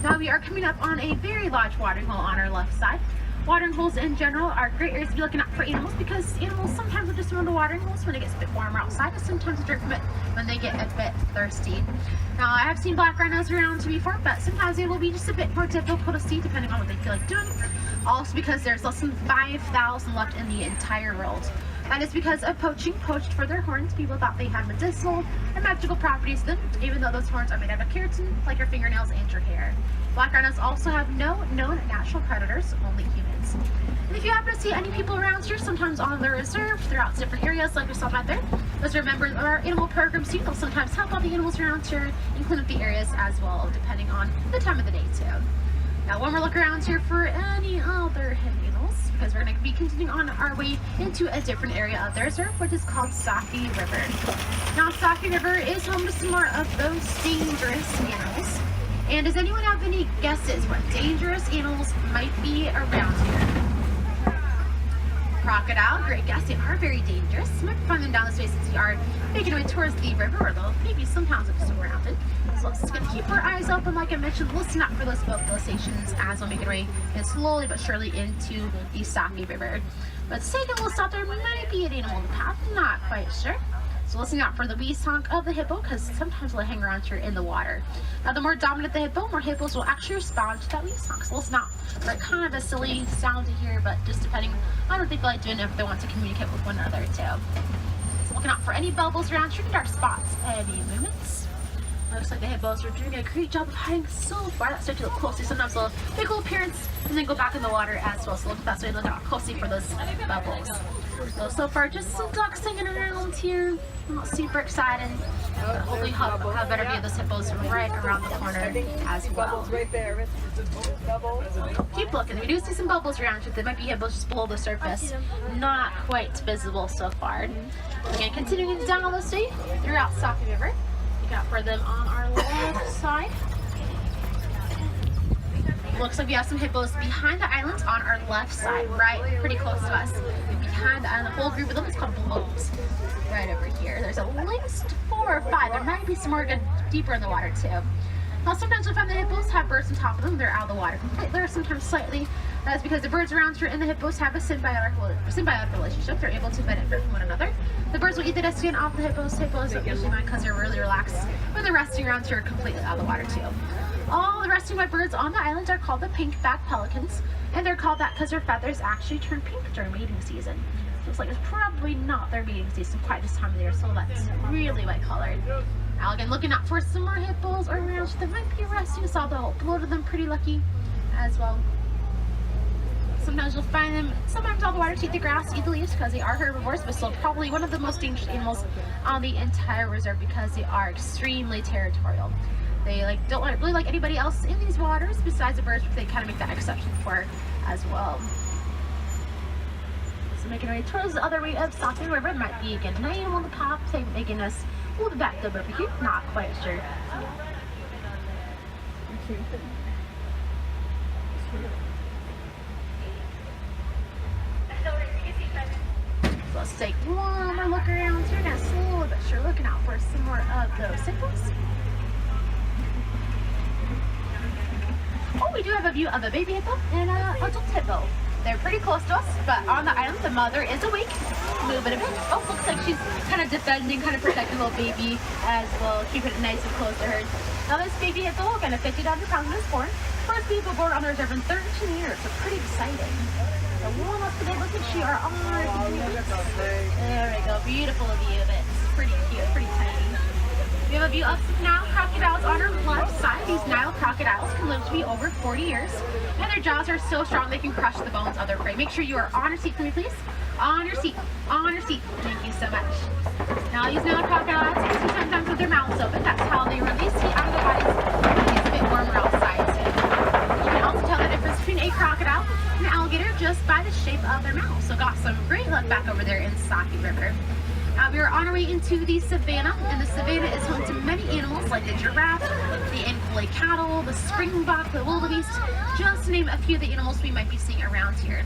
Now we are coming up on a very large watering hole on our left side. Watering holes in general are great areas to be looking out for animals because animals sometimes will just run the watering holes when it gets a bit warmer outside, and sometimes drink from it when they get a bit thirsty. Now I have seen black rhinos around before, but sometimes they will be just a bit more difficult to see depending on what they feel like doing. Also because there's less than 5,000 left in the entire world. That is because of poaching. Poached for their horns, people thought they had medicinal and magical properties to them, even though those horns are made out of keratin, like your fingernails and your hair. Black rhinos also have no known natural predators, only humans. And if you happen to see any people around here, sometimes on the reserve, throughout different areas like we saw back there, those are members of our animal program too. They'll sometimes help out the animals around here and clean up the areas as well, depending on the time of the day too. Now one more look around here for any other hidden animals, because we're going to be continuing on our way into a different area of the reserve, which is called Safi River. Now Safi River is home to some more of those dangerous animals. And does anyone have any guesses what dangerous animals might be around here? Crocodile, great guess. They are very dangerous. You might find them down this way since we are making our way towards the river, or though maybe sometimes just around it. So let's just gonna keep our eyes open, like I mentioned, listen out for those vocalizations as we'll make our way slowly but surely into the Safi River. But second, we'll stop there. Might be an animal in the path, not quite sure. So listening out for the wee honk of the hippo, because sometimes they'll hang around here in the water. Now the more dominant the hippo, more hippos will actually respond to that wee honk. So listen out for kind of a silly sound to hear, but just depending on what they feel like doing, if they want to communicate with one another too. So looking out for any bubbles around here, dark spots, any movements. Looks like the hippos are doing a great job of hiding so far. Let's start to look closely. Sometimes they'll make a little appearance and then go back in the water as well. So look that way, look out closely for those bubbles. So far, just some ducks hanging around here. I'm not super excited, but hopefully have a better view of those hippos right around the corner as well. Keep looking. We do see some bubbles around here. There might be hippos just below the surface. Not quite visible so far. Again, continuing down this way throughout Safi River. Look out for them on our left side. Looks like we have some hippos behind the island on our left side, right pretty close to us. Behind the island, the whole group of them is called blobes. Right over here. There's at least 4 or 5. There might be some more good deeper in the water too. Now sometimes you'll find the hippos have birds on top of them. They're out of the water completely, or sometimes slightly. That's because the birds around here and the hippos have a symbiotic relationship. They're able to benefit from one another. The birds will eat the dead skin off the hippos. Hippos don't usually mind because they're really relaxed. When they're resting around here, completely out of the water too. All the resting white birds on the island are called the pink-backed pelicans, and they're called that because their feathers actually turn pink during mating season. Looks like it's probably not their mating season quite this time of the year, so that's really white colored. Now again, looking out for some more hippos around that might be resting. Saw the whole load of them, pretty lucky as well. Sometimes you'll find them, sometimes all the water to eat the grass, eat the leaves because they are herbivores, but still probably one of the most dangerous animals on the entire reserve because they are extremely territorial. They don't really like anybody else in these waters besides the birds, which they kind of make that exception for as well. So making our way towards the other way of Safi River. Might be again an animal on the path, making us a little bit back over here. Not quite sure. So let's take one more look around here. Now slowly but sure looking out for some more of those hippos. Oh, we do have a view of a baby hippo and an adult hippo. They're pretty close to us, but on the island, the mother is awake, moving a bit. Oh, looks like she's kind of defending, kind of protecting the little baby as well, keeping it nice and close to her. Now this baby hippo, again, 50,000 pounds when it's born. First hippo born on the reserve in 13 years, so pretty exciting. So one up today, looks like she are on our view. There we go, beautiful view of it. It's pretty cute, pretty tiny. We have a view of some Nile crocodiles on our left side. These Nile crocodiles can live to be over 40 years, and their jaws are so strong they can crush the bones of their prey. Make sure you are on your seat for me, please. On your seat. On your seat. Thank you so much. Now these Nile crocodiles can sometimes with their mouths open. That's how they release heat out of the bodies when it's a bit warmer outside. You can also tell the difference between a crocodile and an alligator just by the shape of their mouth. So got some great luck back over there in Safi River. We are on our way into the savannah, and the savannah is home to many animals like the giraffe, the Ankole cattle, the springbok, the wildebeest, just to name a few of the animals we might be seeing around here.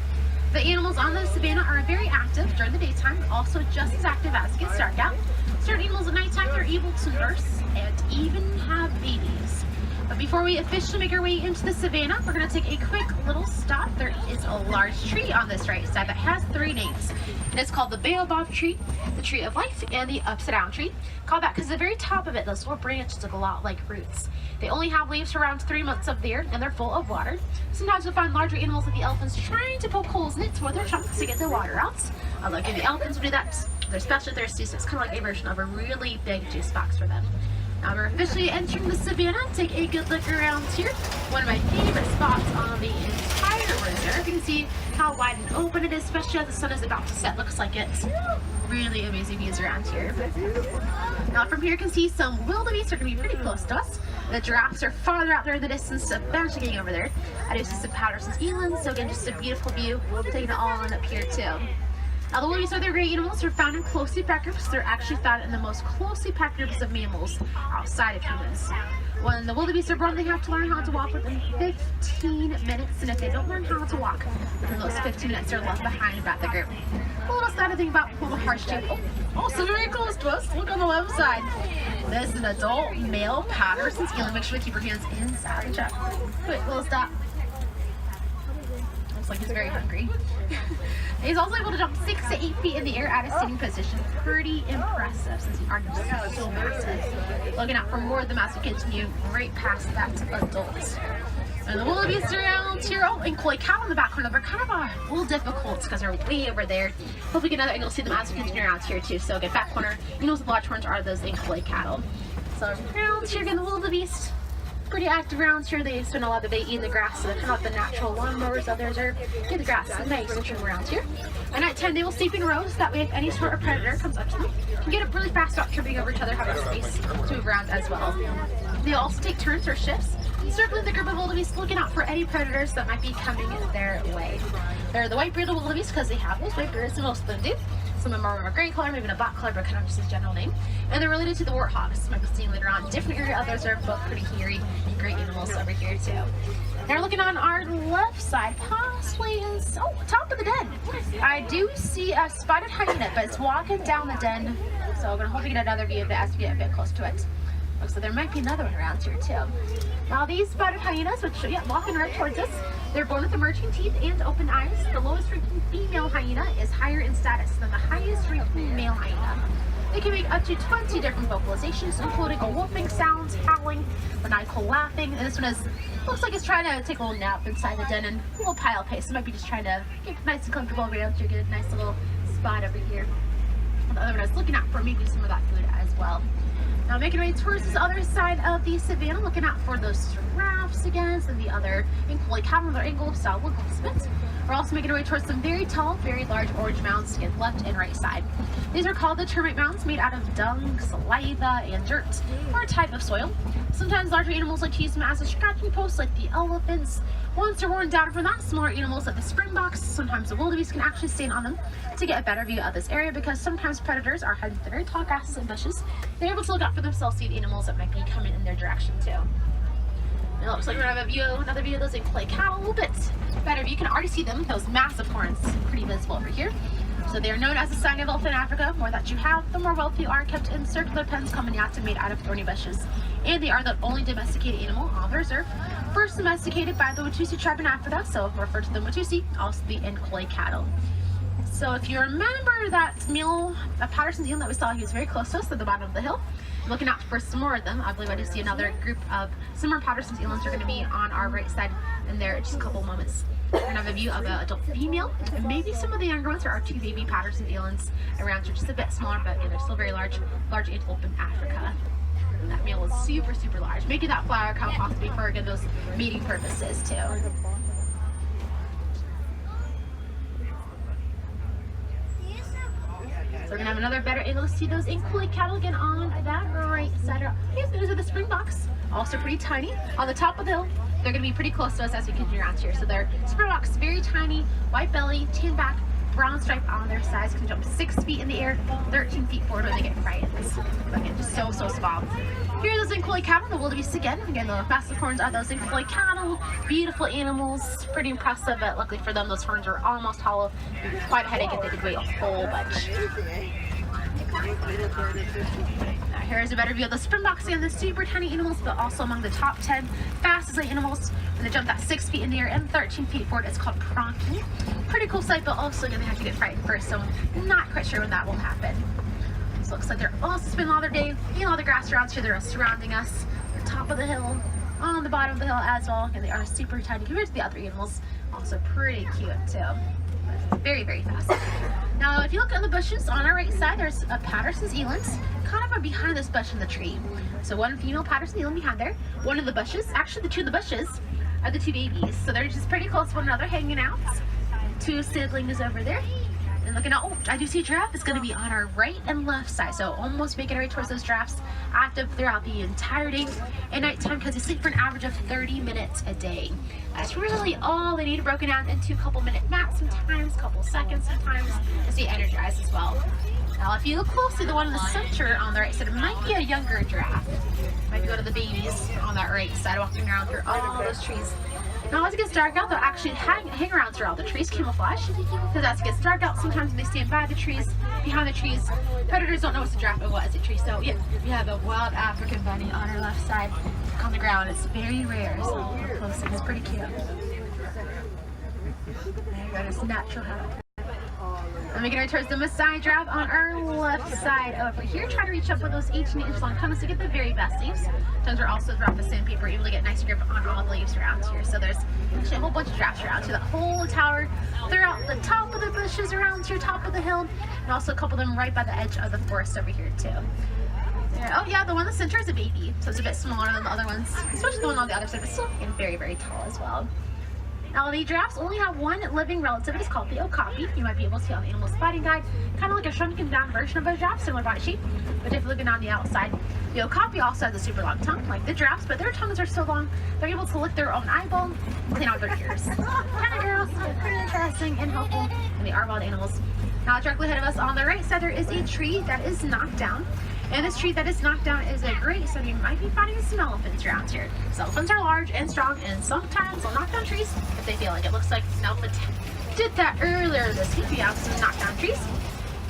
The animals on the savannah are very active during the daytime, also just as active as it gets dark out. Certain animals at nighttime, they're able to nurse and even have babies. But before we officially make our way into the savannah, we're going to take a quick little stop. There is a large tree on this right side that has 3 names. And it's called the baobab tree, the tree of life, and the upside down tree. Called that because the very top of it, those little branches look a lot like roots. They only have leaves for around 3 months of the year, and they're full of water. Sometimes you'll find larger animals like the elephants trying to poke holes in it with their trunks to get the water out. Like the elephants will do that. They're especially thirsty, so it's kind of like a version of a really big juice box for them. Now we're officially entering the savannah. Take a good look around here. One of my favorite spots on the entire reserve. You can see how wide and open it is, especially as the sun is about to set. Looks like it's really amazing views around here. Now from here you can see some wildebeest are going to be pretty close to us. The giraffes are farther out there in the distance, so eventually getting over there. I do see some Patterson's elands, so again just a beautiful view. Taking it all in up here too. Now the wildebeest are their great animals. They're found in closely packed groups. They're actually found in the most closely packed groups of mammals outside of humans. When the wildebeest are born, they have to learn how to walk within 15 minutes, and if they don't learn how to walk within those 15 minutes, they're left behind by the group. A little sad thing about the harsh too. Also very close to us. Look on the left side. This is an adult male Patterson's eland. Make sure to keep your hands inside the truck. Quick little stop. Looks like he's very hungry. He's also able to jump 6 to 8 feet in the air at a sitting position. Pretty impressive since he are just so massive. Looking out for more of them as we continue right past that adult. And the wildebeest around here, and koi cattle in the background, they're kind of a little difficult because they're way over there. Hopefully get another angle to see them as we continue around here too. So again, back corner, you know, the large horns are those koi cattle. So around here again, the wildebeest. Pretty active around here. They spend a lot of the day eating the grass, so they're kind of like the natural lawnmowers of their reserve. Get the grass and nice and trim around here. And at 10, they will sleep in rows. That way, if any sort of predator comes up to them, can get up really fast without tripping over each other, having space to move around as well. They also take turns or shifts, circling the group of wildebeest, looking out for any predators that might be coming their way. They're the white-bearded wildebeest because they have those white beards, and most of them do. Some of them are a gray color, maybe a black color, but kind of just a general name. And they're related to the warthogs. You might be seeing later on. Different area, others are both pretty hairy and great animals over here too. Now we're looking on our left side, possibly is, top of the den. I do see a spotted hyena, but it's walking down the den. So we're gonna hope we get another view of it as we get a bit close to it. Looks like there might be another one around here too. Now these spotted hyenas, which walking right towards us, they're born with emerging teeth and open eyes. The lowest ranking female hyena is higher in status than the highest ranking male hyena. They can make up to 20 different vocalizations, including a wolfing sound, howling, maniacal laughing, and this one looks like it's trying to take a little nap inside the den and a little pile pace. It might be just trying to get nice and comfortable around here, get a nice little spot over here. And the other one I was looking out for maybe some of that food as well. Now making our way towards this other side of the savannah, looking out for those giraffes again, and the other koi cattle with their angle style look spits. We're also making our way towards some very tall, very large orange mounds to the left and right side. These are called the termite mounds, made out of dung, saliva, and dirt, or a type of soil. Sometimes larger animals like to use them as a scratching post, like the elephants. Once they're worn down from that, smaller animals like the springboks, sometimes the wildebeest, can actually stand on them to get a better view of this area, because sometimes predators are hiding in the very tall grasses and bushes. They're able to look out for themselves, see animals that might be coming in their direction too. And it looks like we're gonna have another view of those koi cattle a little bit better. You can already see them, those massive horns, pretty visible over here. So they are known as a sign of wealth in Africa. The more that you have, the more wealthy you are, kept in circular pens caminata made out of thorny bushes. And they are the only domesticated animal on the reserve. First domesticated by the Watusi tribe in Africa, so referred to the Watusi, also the koi cattle. So if you remember that male Patterson's eland that we saw, he was very close to us at the bottom of the hill. Looking out for some more of them. I believe I do see another group of similar Patterson's elands are going to be on our right side in there in just a couple moments. We're going to have a view of an adult female, and maybe some of the younger ones. There are 2 baby Patterson's elands around here, just a bit smaller, but they're still very large antelope in Africa. And that male is super, super large, making that flower count possibly for again those mating purposes too. So we're gonna have another better angle to see those koi cattle again on that right side. Yes, those are the springboks, also pretty tiny. On the top of the hill, they're gonna be pretty close to us as we continue around here. So they're springboks, very tiny, white belly, tan back, brown stripe on their sides, can jump 6 feet in the air, 13 feet forward when they get frightened. Again, just so small. Here are those koi cattle, the wildebeest again. Again, the massive horns are those koi cattle. Beautiful animals, pretty impressive, but luckily for them, those horns are almost hollow. It'd be quite a headache if they could weigh a whole bunch. Here's a better view of the springboks and the super tiny animals, but also among the top 10 fastest animals. When they jump that 6 feet in the air and 13 feet forward, it's called pronking. Pretty cool sight, but also gonna have to get frightened first, so not quite sure when that will happen. So looks like they're also spending all their day eating all the grass around here. They're surrounding us. The top of the hill, on the bottom of the hill as well, and they are super tiny compared to the other animals. Also pretty cute too. Very, very fast. Now, if you look in the bushes on our right side, there's a Patterson's elands, kind of behind this bush in the tree. So one female Patterson eland behind there. One of the bushes, actually the two of the bushes are the two babies. So they're just pretty close to one another, hanging out. Two siblings over there. And looking out, oh, I do see a giraffe. It's going to be on our right and left side. So almost making our way towards those giraffes, active throughout the entire day and nighttime, because they sleep for an average of 30 minutes a day. That's really all they need, broken down into a couple minute naps sometimes, couple seconds sometimes, to stay energized as well. Now, if you look closely, the one in the center on the right side might be a younger giraffe. Might be one of the babies on that right side, walking around through all those trees. Now, as it gets dark out, they'll actually hang around through all the trees, camouflage. Because as it gets dark out, sometimes when they stand by the trees, behind the trees, predators don't know it's a giraffe or what is a tree. So, yeah, we have a wild African bunny on our left side on the ground. It's very rare, so look close. It's pretty cute. There you go, it's natural habitat. I'm making our towards the Maasai giraffe on our left side over here. Try to reach up with those 18-inch long cones to get the very best leaves. Sometimes we're also throughout the sandpaper able to get nice grip on all the leaves around here. So there's actually a whole bunch of giraffes around here. That whole tower, throughout the top of the bushes around here, top of the hill, and also a couple of them right by the edge of the forest over here too. There, oh yeah, the one in the center is a baby, so it's a bit smaller than the other ones, especially the one on the other side, but still getting very, very tall as well. Now, the giraffes only have one living relative. It's called the okapi. You might be able to see on the Animal Spotting Guide. Kind of like a shrunken down version of a giraffe, similar body shape. But if you're looking on the outside, the okapi also has a super long tongue, like the giraffes, but their tongues are so long, they're able to lick their own eyeball and clean out their ears. Kind of girls, pretty interesting and helpful, and they are wild animals. Now, directly ahead of us on the right side, there is a tree that is knocked down. And this tree that is knocked down is a great, so you might be finding some elephants around here. So elephants are large and strong, and sometimes they'll knock down trees if they feel like it. Looks like an elephant did that earlier this week. We have some knocked down trees.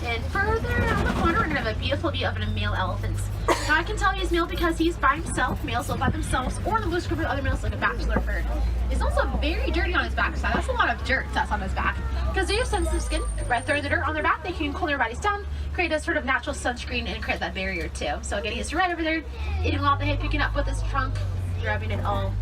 And further down the corner, we're going to have a beautiful view of a male elephant. Now, I can tell he's male because he's by himself. Males live by themselves, or in a loose group with other males like a bachelor bird. He's also very dirty on his backside. That's a lot of dirt that's on his back. Because they have sensitive skin, by throwing the dirt on their back, they can cool their bodies down, create a sort of natural sunscreen, and create that barrier too. So again, he's right over there, eating all the hay, picking up with his trunk, grabbing it all.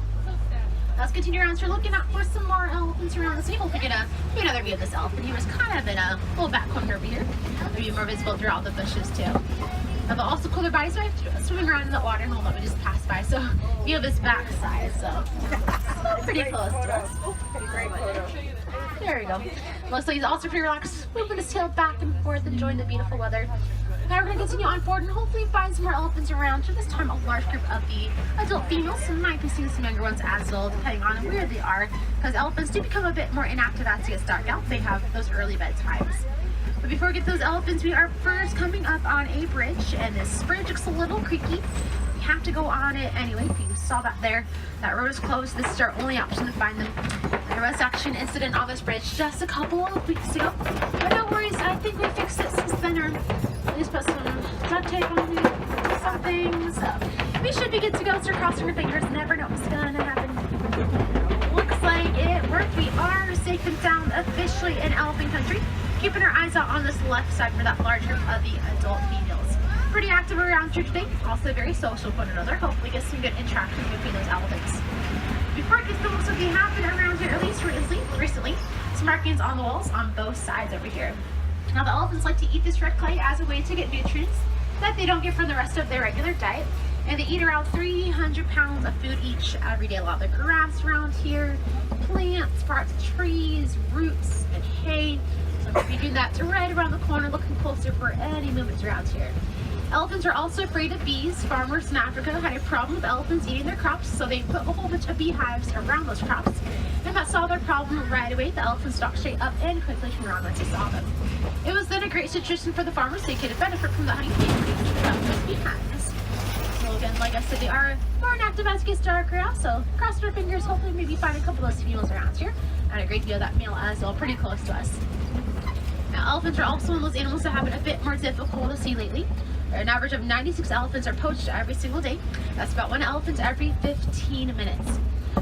Let's continue around. So we're looking out for some more elephants around the sea. Hopefully get another view of this elephant. He was kind of in a little back corner over here. Maybe more visible throughout the bushes too. Now they'll also cool their bodies by swimming around in the water and that we just passed by. So view of his backside. So pretty close to us. Great photo. There we go. Looks like he's also pretty relaxed, moving his tail back and forth, enjoying the beautiful weather. Now we're going to continue on forward and hopefully find some more elephants around. So this time a large group of the adult females. So we might be seeing some younger ones as well, depending on where they are. Because elephants do become a bit more inactive as it gets dark out. They have those early bedtimes. But before we get to those elephants, we are first coming up on a bridge. And this bridge looks a little creaky. We have to go on it anyway. If you saw that there, that road is closed. This is our only option to find them. There was actually an incident on this bridge just a couple of weeks ago. But no worries, I think we fixed it since then. Or at least put some duct tape on it, something. So we should be good to go. Start crossing our fingers. Never know what's gonna happen. Looks like it worked. We are safe and sound officially in elephant country. Keeping our eyes out on this left side for that large group of the adult females. Pretty active around here today. Also very social with one another. Hopefully get some good interaction between those elephants. Before it gets to looks like we have been around here, at least recently, some markings on the walls on both sides over here. Now the elephants like to eat this red clay as a way to get nutrients that they don't get from the rest of their regular diet. And they eat around 300 pounds of food each every day. A lot of the grass around here, plants, parts of trees, roots, and hay. So we'll be doing that right around the corner, looking closer for any movements around here. Elephants are also afraid of bees. Farmers in Africa had a problem with elephants eating their crops, so they put a whole bunch of beehives around those crops. And that solved their problem right away. The elephants stalked straight up and quickly turned around once they saw them. It was then a great situation for the farmers. They could benefit from the honey they produced from those beehives. So again, like I said, they are more inactive as it gets darker out, so cross our fingers, hopefully maybe find a couple of those females around here. And a great view of that male as well, pretty close to us. Now, elephants are also one of those animals that have been a bit more difficult to see lately. An average of 96 elephants are poached every single day. That's about 1 elephant every 15 minutes.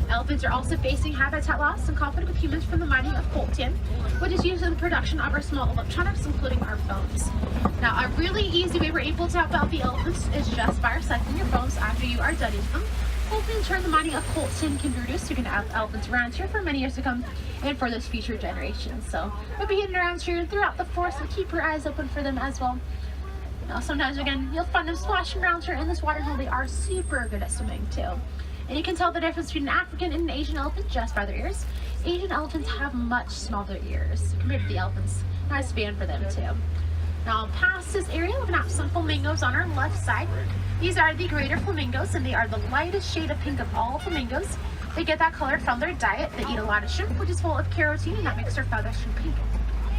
Elephants are also facing habitat loss and conflict with humans from the mining of coltan, which is used in the production of our small electronics, including our phones. Now, a really easy way we're able to help out the elephants is just by recycling your phones after you are done using them. Hopefully, in turn, the mining of coltan can be reduced. You can have elephants around here for many years to come and for those future generations. So, we'll be hidden around here throughout the forest, and keep your eyes open for them as well. Now, sometimes, again, you'll find them splashing around here in this water hole. They are super good at swimming, too. And you can tell the difference between an African and an Asian elephant just by their ears. Asian elephants have much smaller ears compared to the elephants. Nice span for them too. Now past this area, we're gonna have some flamingos on our left side. These are the greater flamingos, and they are the lightest shade of pink of all flamingos. They get that color from their diet. They eat a lot of shrimp, which is full of carotene, and that makes their feathers turn pink.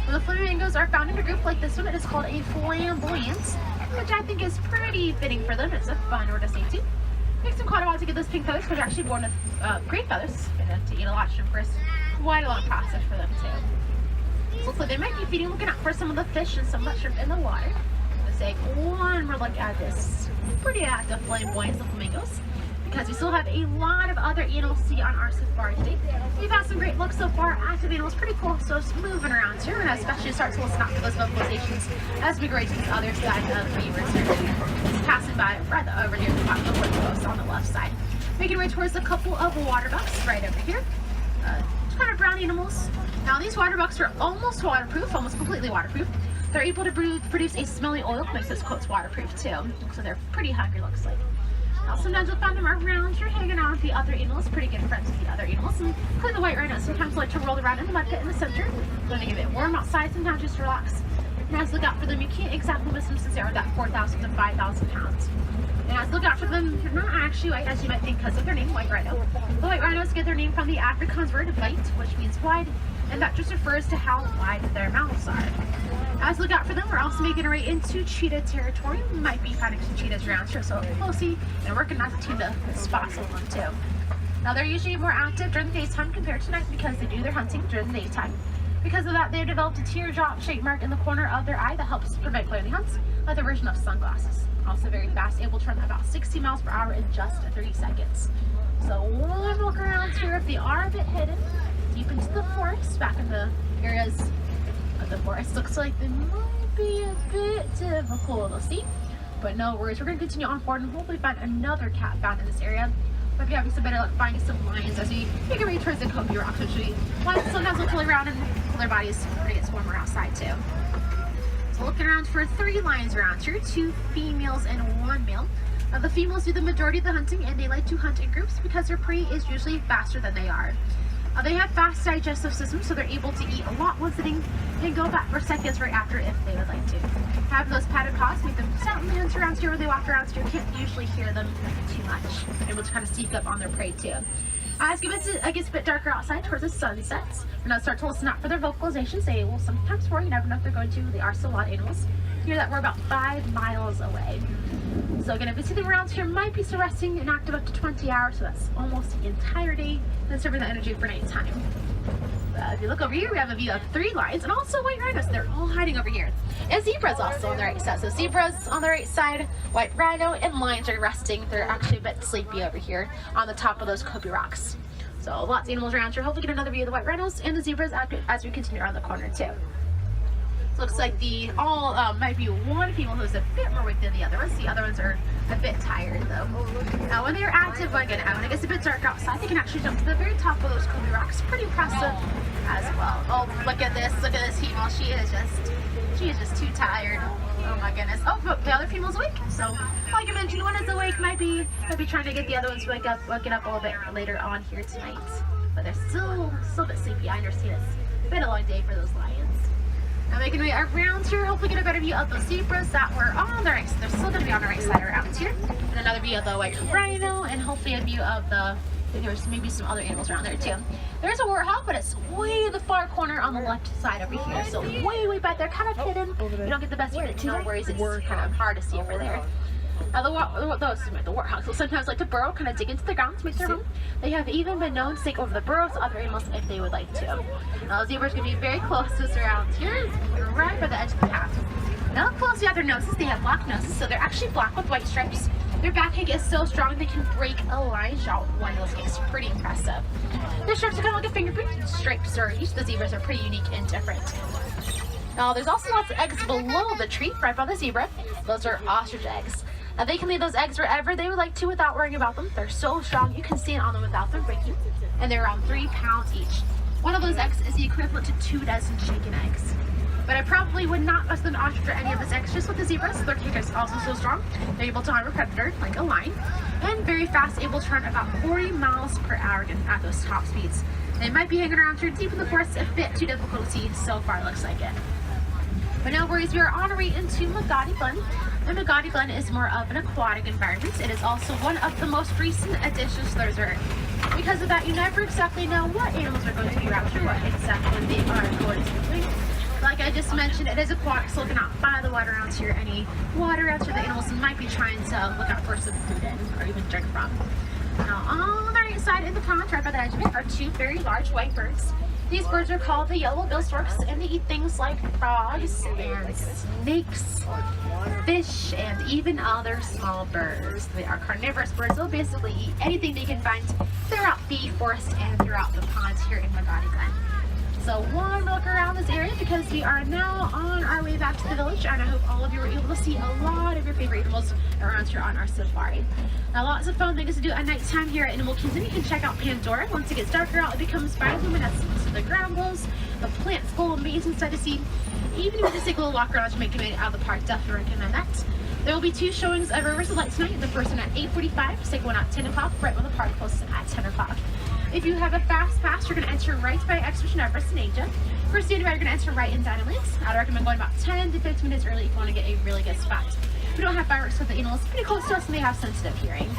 When the flamingos are found in a group like this one, it is called a flamboyant, which I think is pretty fitting for them. It's a fun word to say too. Takes them quite a while to get those pink feathers, because they're actually born with great feathers. To eat a lot of shrimp first. Quite a long process for them too. So looks like they might be feeding, looking out for some of the fish and some of the shrimp in the water. Let's take one more look at this pretty active flamboyance of flamingos, because we still have a lot of other animals to see on our safari today. We've had some great looks so far. Active animals, pretty cool. So just moving around here, and especially start to listen out for those vocalizations as we go right to this other side of Riverside. Just passing by right over here at the top of the coast on the left side. Making our way towards a couple of waterbucks right over here. Kind of brown animals. Now these waterbucks are almost waterproof, almost completely waterproof. They're able to produce a smelly oil, makes this coat waterproof too. So they're pretty hungry, looks like. Now sometimes you'll find them around here hanging out with the other animals, pretty good friends with the other animals. And including the white rhinos sometimes like to roll around in the mud pit in the center when they get a bit warm outside, sometimes just relax. And as look out for them, you can't exactly miss them since they are that 4,000 to 5,000 pounds. And as look out for them, they're not actually white as you might think because of their name, white rhino. The white rhinos get their name from the Afrikaans word white, which means wide, and that just refers to how wide their mouths are. As look out for them, we're also making our way into cheetah territory. We might be finding some cheetahs around here, so we'll see, and working on the team to spot some of them too. Now they're usually more active during the daytime compared to night because they do their hunting during the daytime. Because of that, they've developed a teardrop-shaped mark in the corner of their eye that helps prevent glare hunts, like a version of sunglasses. Also very fast, able to run about 60 miles per hour in just 30 seconds. So one look around here, if they are a bit hidden, deep into the forest, back in the areas of the forest, looks like they might be a bit difficult to see. But no worries, we're going to continue on forward and hopefully find another cat found in this area. Might be having some better luck finding some lions as we make our way towards the Kobe rocks, which lions sometimes will pull around and pull their bodies when it gets warmer outside too. So looking around for 3 lions around here, 2 females and 1 male. The females do the majority of the hunting, and they like to hunt in groups because their prey is usually faster than they are. They have fast digestive systems, so they're able to eat a lot one sitting and go back for seconds right after if they would like to. Having those padded paws make them sound the hunts around here where they walk around, so you can't usually hear them too much. They're able to kind of sneak up on their prey too. As it gets a bit darker outside towards the sunsets, we're going to start to listen out for their vocalizations. They will sometimes roar, you never know if they're going to. They are still a lot of animals. Hear that we're about 5 miles away. So again, if we see them around here, might be still resting and active up to 20 hours, so that's almost the entire day, and serving the energy for nighttime. If you look over here, we have a view of 3 lions and also white rhinos. They're all hiding over here. And zebras also on the right side. So zebras on the right side, white rhino, and lions are resting. They're actually a bit sleepy over here on the top of those Kobe rocks. So lots of animals around here. Hopefully get another view of the white rhinos and the zebras as we continue around the corner too. Looks like might be one female who's a bit more awake than the other ones. The other ones are a bit tired though. Now when they're active, when it gets a bit dark outside, they can actually jump to the very top of those Kobe rocks. Pretty impressive as well. Oh, look at this female. She is just too tired. Oh my goodness. Oh, but the other female's awake. So like I mentioned, one is awake, might be trying to get the other ones waking up a little bit later on here tonight. But they're still a bit sleepy. I understand it's been a long day for those lions. Now making our way around here, hopefully get a better view of the zebras that were on the right side. They're still going to be on the right side around here. And another view of the white rhino, and hopefully a view of there's maybe some other animals around there too. There's a warthog, but it's way in the far corner on the left side over here. So way back there, kind of hidden. You don't get the best view, but no worries, it's kind of hard to see over there. Now the warthogs will sometimes like to burrow, kind of dig into the ground to make their home. They have even been known to take over the burrows of other animals if they would like to. Now the zebras can be very close to us around here, right by the edge of the path. Now look closely at their noses. They have black noses, so they're actually black with white stripes. Their backache is so strong they can break a line shot with one of those kicks. Pretty impressive. Their stripes are kind of like a fingerprint. Stripes are, each of the zebras are pretty unique and different. Now there's also lots of eggs below the tree, right by the zebra. Those are ostrich eggs. Now they can leave those eggs wherever they would like to without worrying about them. They're so strong you can stand on them without them breaking. And they're around 3 pounds each. One of those eggs is the equivalent to 2 dozen chicken eggs. But I probably would not mess with an ostrich or any of its eggs just with the zebras. Their kick is also so strong. They're able to harm a predator, like a lion, and very fast, able to run about 40 miles per hour at those top speeds. They might be hanging around here deep in the forest, a bit too difficult to see. So far, looks like it. But no worries, we are on our way into Magadi Glen. And Magadi Glen is more of an aquatic environment. It is also one of the most recent additions to the reserve. Because of that, you never exactly know what animals are going to be around here, what exactly they are going to be doing. Like I just mentioned, it is aquatic, so looking out by the water around here, any water around here the animals might be trying to look out for some food in or even drink from. Now on the right side in the pond, right by the edge of it, are 2 very large white birds. These birds are called the yellow-billed storks, and they eat things like frogs and snakes, fish, and even other small birds. They are carnivorous birds. They'll basically eat anything they can find throughout the forest and throughout the ponds here in Magadi Glen. So one look around this area because we are now on our way back to the village, and I hope all of you were able to see a lot of your favorite animals around here on our safari. Now lots of fun things to do at nighttime here at Animal Kingdom. You can check out Pandora. Once it gets darker out, it becomes bioluminescent. So the ground glows, the plants glow, amazing sight to see. Even if you just take a little walk around to make your way out of the park, definitely recommend that. There will be 2 showings of Riverside Light tonight. The first one at 8:45, second one at 10 o'clock, right when the park closes at 10 o'clock. If you have a fast pass, you're going to enter right by Exhibition Everest in Asia. For standing by, you're going to enter right in Dinolands. I'd recommend going about 10 to 15 minutes early if you want to get a really good spot. We don't have fireworks with the animals pretty close to us and they have sensitive hearing.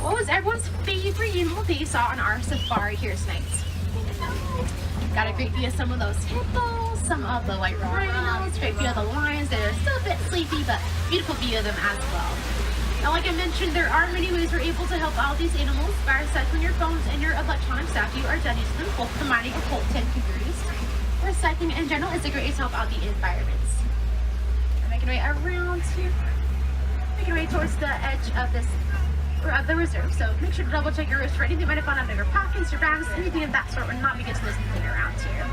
What was everyone's favorite animal they saw on our safari here tonight? Got a great view of some of those hippos, some of the white rhinos, great view of the lions. They're still a bit sleepy, but beautiful view of them as well. Now, like I mentioned, there are many ways we're able to help all these animals by recycling your phones and your electronics after you are done using them, both the mining and Colt 10 can be reused. Recycling in general is a great way to help out the environments. I'm making my way around here, making my way towards the edge of the reserve. So make sure to double check your wrist for anything you might have found out of your pockets, your bags, anything of that sort. We're not be getting this thing around here.